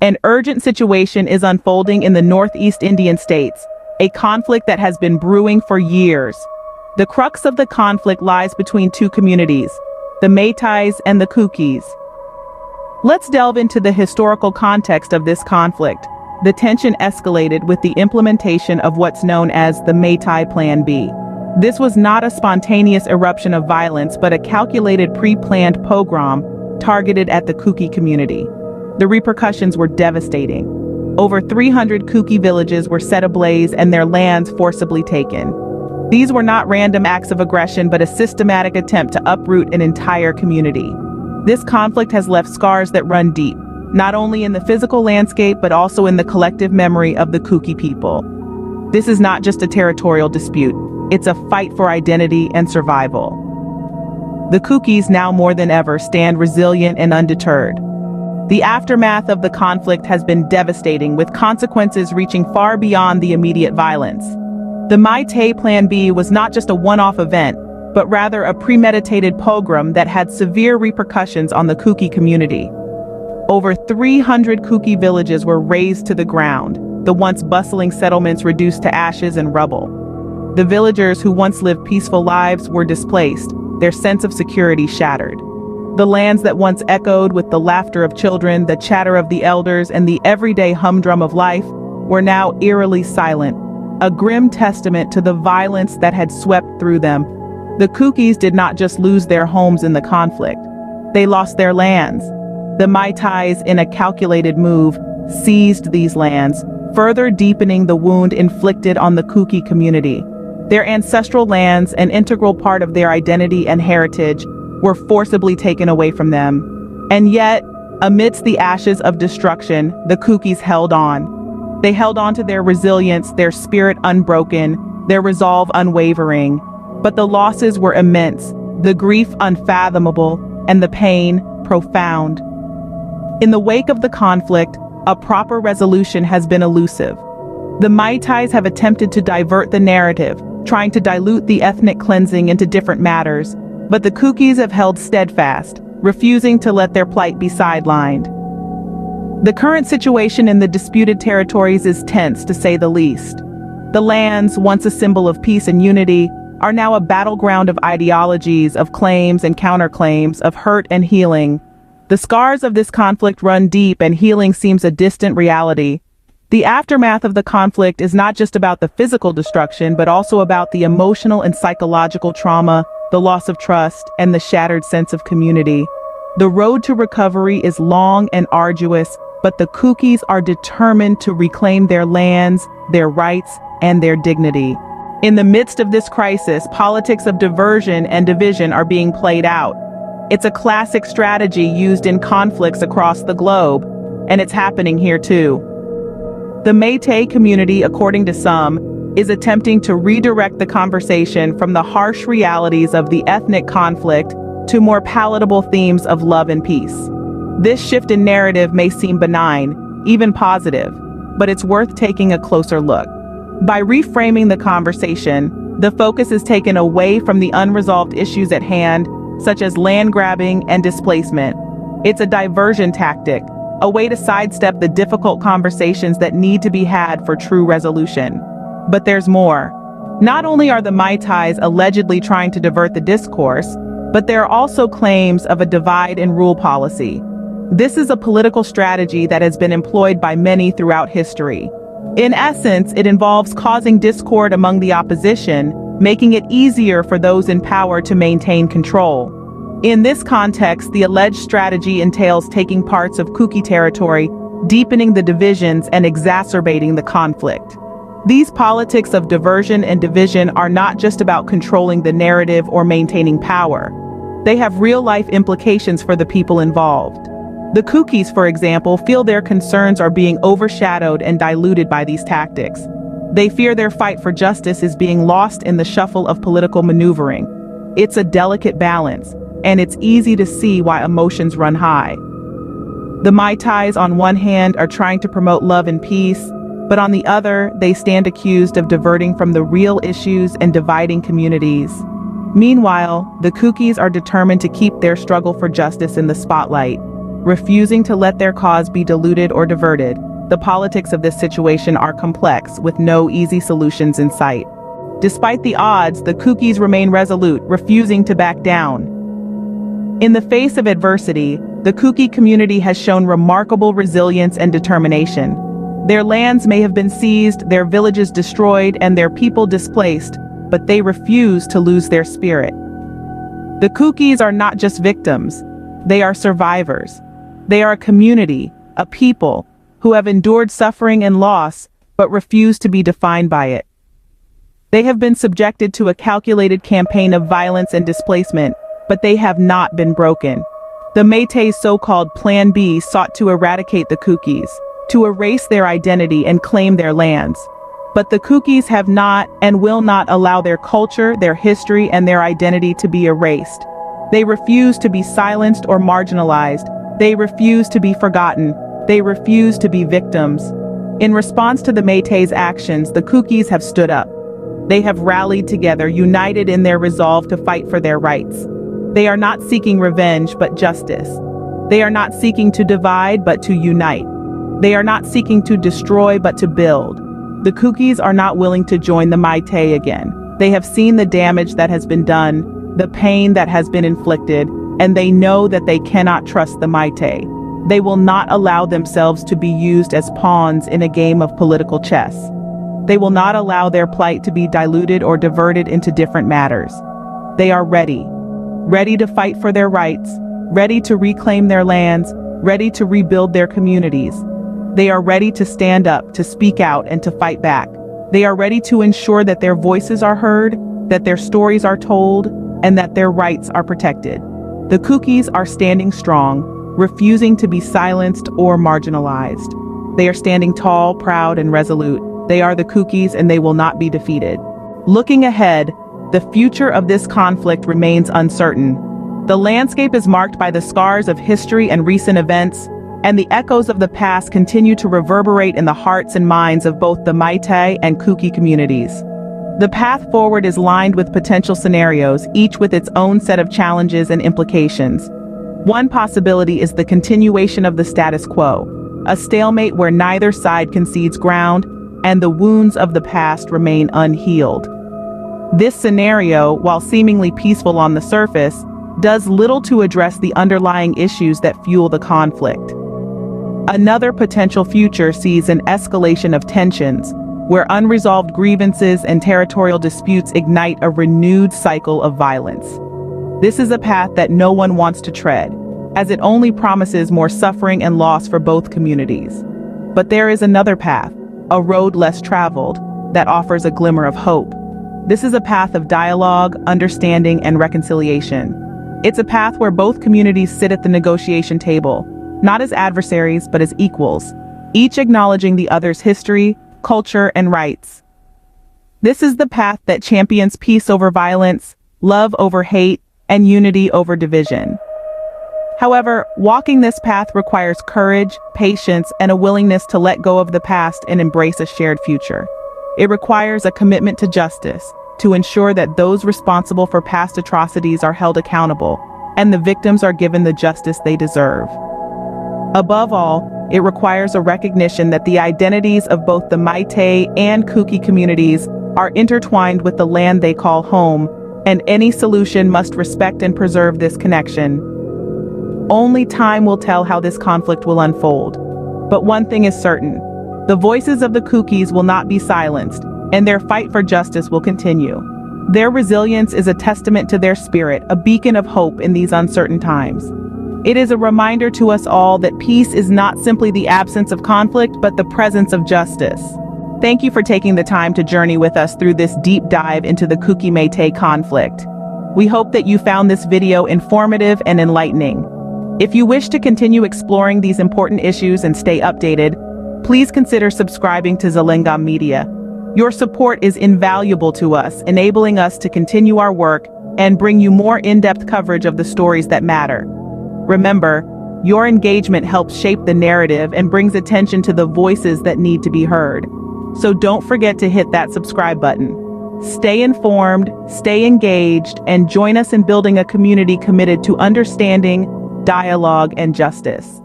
An urgent situation is unfolding in the Northeast Indian states, a conflict that has been brewing for years. The crux of the conflict lies between two communities, the Meiteis and the Kookies. Let's delve into the historical context of this conflict. The tension escalated with the implementation of what's known as the Meitei Plan B. This was not a spontaneous eruption of violence, but a calculated pre-planned pogrom targeted at the Kookie community. The repercussions were devastating. Over 300 Kookie villages were set ablaze and their lands forcibly taken. These were not random acts of aggression, but a systematic attempt to uproot an entire community. This conflict has left scars that run deep, not only in the physical landscape, but also in the collective memory of the Kookie people. This is not just a territorial dispute, it's a fight for identity and survival. The Kookies now more than ever stand resilient and undeterred. The aftermath of the conflict has been devastating, with consequences reaching far beyond the immediate violence. The Meitei Plan B was not just a one-off event, but rather a premeditated pogrom that had severe repercussions on the Kookie community. Over 300 Kookie villages were razed to the ground, the once bustling settlements reduced to ashes and rubble. The villagers who once lived peaceful lives were displaced, their sense of security shattered. The lands that once echoed with the laughter of children, the chatter of the elders, and the everyday humdrum of life were now eerily silent, a grim testament to the violence that had swept through them. The Kookies did not just lose their homes in the conflict. They lost their lands. The Meiteis, in a calculated move, seized these lands, further deepening the wound inflicted on the Kookie community. Their ancestral lands, an integral part of their identity and heritage, were forcibly taken away from them. And yet, amidst the ashes of destruction, the Kookies held on. They held on to their resilience, their spirit unbroken, their resolve unwavering. But the losses were immense, the grief unfathomable, and the pain profound. In the wake of the conflict, a proper resolution has been elusive. The Meiteis have attempted to divert the narrative, trying to dilute the ethnic cleansing into different matters, but the Kookies have held steadfast, refusing to let their plight be sidelined. The current situation in the disputed territories is tense, to say the least. The lands, once a symbol of peace and unity, are now a battleground of ideologies, of claims and counterclaims, of hurt and healing. The scars of this conflict run deep, and healing seems a distant reality. The aftermath of the conflict is not just about the physical destruction, but also about the emotional and psychological trauma, the loss of trust, and the shattered sense of community. The road to recovery is long and arduous, but the Kookies are determined to reclaim their lands, their rights, and their dignity. In the midst of this crisis, politics of diversion and division are being played out. It's a classic strategy used in conflicts across the globe, and it's happening here too. The Meitei community, according to some, is attempting to redirect the conversation from the harsh realities of the ethnic conflict to more palatable themes of love and peace. This shift in narrative may seem benign, even positive, but it's worth taking a closer look. By reframing the conversation, the focus is taken away from the unresolved issues at hand, such as land grabbing and displacement. It's a diversion tactic, a way to sidestep the difficult conversations that need to be had for true resolution. But there's more. Not only are the Meiteis allegedly trying to divert the discourse, but there are also claims of a divide and rule policy. This is a political strategy that has been employed by many throughout history. In essence, it involves causing discord among the opposition, making it easier for those in power to maintain control. In this context, the alleged strategy entails taking parts of Kookie territory, deepening the divisions, and exacerbating the conflict. These politics of diversion and division are not just about controlling the narrative or maintaining power. They have real-life implications for the people involved. The Kookies, for example, feel their concerns are being overshadowed and diluted by these tactics. They fear their fight for justice is being lost in the shuffle of political maneuvering. It's a delicate balance, and it's easy to see why emotions run high. The Meiteis, on one hand, are trying to promote love and peace, but on the other, they stand accused of diverting from the real issues and dividing communities. Meanwhile, the Kookies are determined to keep their struggle for justice in the spotlight. refusing to let their cause be diluted or diverted. The politics of this situation are complex, with no easy solutions in sight. Despite the odds, the Kookies remain resolute, refusing to back down. In the face of adversity, the Kookie community has shown remarkable resilience and determination. Their lands may have been seized, their villages destroyed, and their people displaced, but they refuse to lose their spirit. The Kookies are not just victims, they are survivors. They are a community, a people, who have endured suffering and loss, but refuse to be defined by it. They have been subjected to a calculated campaign of violence and displacement, but they have not been broken. The Meitei's so-called Plan B sought to eradicate the Kookies, to erase their identity and claim their lands. But the Kookies have not and will not allow their culture, their history, and their identity to be erased. They refuse to be silenced or marginalized. They refuse to be forgotten. They refuse to be victims. In response to the Meitei's actions, the Kookies have stood up. They have rallied together, united in their resolve to fight for their rights. They are not seeking revenge, but justice. They are not seeking to divide, but to unite. They are not seeking to destroy, but to build. The Kookies are not willing to join the Meitei again. They have seen the damage that has been done, the pain that has been inflicted, and they know that they cannot trust the Meitei. They will not allow themselves to be used as pawns in a game of political chess. They will not allow their plight to be diluted or diverted into different matters. They are ready to fight for their rights, ready to reclaim their lands, ready to rebuild their communities. They are ready to stand up, to speak out, and to fight back. They are ready to ensure that their voices are heard, that their stories are told, and that their rights are protected. The Kookies are standing strong, refusing to be silenced or marginalized. They are standing tall, proud, and resolute. They are the Kookies, and they will not be defeated. Looking ahead, the future of this conflict remains uncertain. The landscape is marked by the scars of history and recent events, and the echoes of the past continue to reverberate in the hearts and minds of both the Meitei and Kookie communities. The path forward is lined with potential scenarios, each with its own set of challenges and implications. One possibility is the continuation of the status quo, a stalemate where neither side concedes ground and the wounds of the past remain unhealed. This scenario, while seemingly peaceful on the surface, does little to address the underlying issues that fuel the conflict. Another potential future sees an escalation of tensions, where unresolved grievances and territorial disputes ignite a renewed cycle of violence. This is a path that no one wants to tread, as it only promises more suffering and loss for both communities. But there is another path, a road less traveled, that offers a glimmer of hope. This is a path of dialogue, understanding, and reconciliation. It's a path where both communities sit at the negotiation table, not as adversaries, but as equals, each acknowledging the other's history, culture, and rights. This is the path that champions peace over violence, love over hate, and unity over division. However, walking this path requires courage, patience, and a willingness to let go of the past and embrace a shared future. It requires a commitment to justice, to ensure that those responsible for past atrocities are held accountable, and the victims are given the justice they deserve. Above all, it requires a recognition that the identities of both the Meitei and Kookie communities are intertwined with the land they call home, and any solution must respect and preserve this connection. Only time will tell how this conflict will unfold. But one thing is certain: the voices of the Kookies will not be silenced, and their fight for justice will continue. Their resilience is a testament to their spirit, a beacon of hope in these uncertain times. It is a reminder to us all that peace is not simply the absence of conflict, but the presence of justice. Thank you for taking the time to journey with us through this deep dive into the Kookie-Meitei conflict. We hope that you found this video informative and enlightening. If you wish to continue exploring these important issues and stay updated, please consider subscribing to Zalingam Media. Your support is invaluable to us, enabling us to continue our work and bring you more in-depth coverage of the stories that matter. Remember, your engagement helps shape the narrative and brings attention to the voices that need to be heard. So don't forget to hit that subscribe button. Stay informed, stay engaged, and join us in building a community committed to understanding, dialogue, and justice.